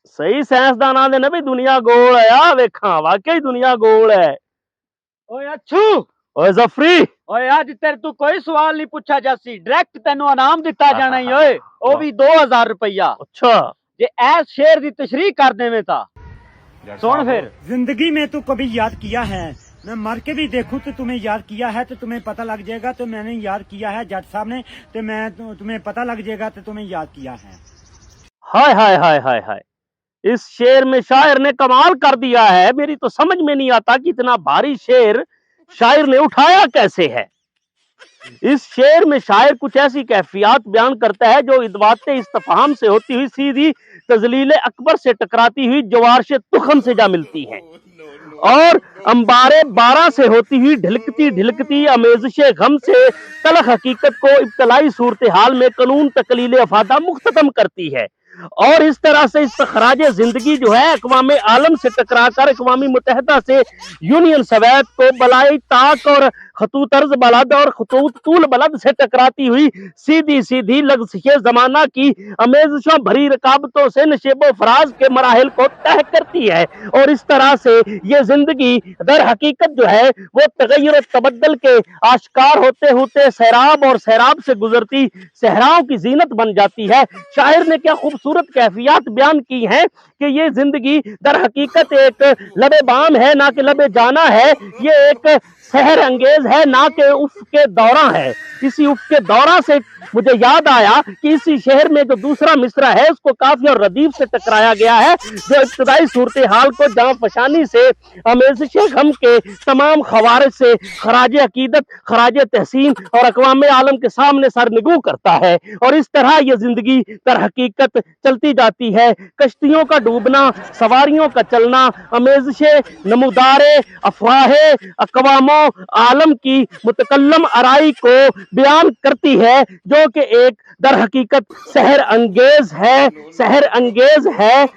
सही साइंसदान आंदे ने भी दुनिया गोल है आ वेखा वाकई दुनिया गोल है। ओए अच्छू ओए जफरी ओए आज तेरे तू कोई सवाल नहीं पूछा जासी डायरेक्ट तेनू इनाम दिता जाना ही ओए ओ भी 2000 रुपया अच्छा जे ऐस शेर दी तशरीह कर देवे ता सुन फिर। जिंदगी में तू कभी याद किया है, मैं मर के भी देखूं तो तुम्हें याद किया है तो तुम्हें पता लग जाएगा तो मैंने याद किया है जज साहब ने तो मैं तुम्हें पता लग जाएगा तो तुम्हें याद किया है। हाय हाय हाय हाय हाय इस शेर में शायर ने कमाल कर दिया है। मेरी तो समझ में नहीं आता कि इतना भारी शेर शायर ने उठाया कैसे है। इस शेर में शायर कुछ ऐसी कैफियत बयान करता है जो इदवात इस्तफहाम से होती हुई सीधी तजलील अकबर से टकराती हुई जवारश तुखम से जा मिलती है और अंबारे 12 से होती हुई ढिलकती ढिलकती अमेज़िश गम से तलख हकीकत को इब्तलाई सूरत हाल में कानून तकलील अफादा मुख्ततम करती है। और इस तरह से इस्तखराज जिंदगी जो है अक़वाम आलम से टकरा कर अक़वाम मुत्तहिदा से यूनियन सवैत को बलाई ताक और खतूत अर्ज बलद और खतूत तूल बलद से टकराती हुई सीधी सीधी लग़्ज़िश ज़माना की अमेज़िशों भरी रकाबतों से नशेबो फराज के मराहिल को तय करती है। और इस तरह से ये जिंदगी दर हकीकत जो है वो तगय्युर तबद्दुल के आश्कार होते होते सैराब और सैराब से गुजरती सहराओं की जीनत बन जाती है। शायर ने क्या खूबसूरत कैफियत बयान की है कि ये जिंदगी दर हकीकत एक लबे बाम है ना कि लबे जाना है, ये एक सहर अंगेज है ना कि उफ के दौरा है। इसी उफ के दौरा से मुझे याद आया कि इसी शहर में जो दूसरा मिसरा है उसको काफी और रदीफ से टकराया गया है जो इब्तदाई सूरत हाल को जहां फशानी से अमेज़िश गम के तमाम खवारिज से खराज अकीदत खराज तहसीन और अक़वाम आलम के सामने सरनिगू करता है। और इस तरह ये जिंदगी दर हकीकत चलती जाती है। कश्तियों का डूबना, सवारियों का चलना, अमेज़िशे नमूदारे अफवाहे अक़वामों आलम की मुतकल्लम अराई को बयान करती है जो कि एक दर हकीकत सहर अंगेज है, सहर अंगेज है।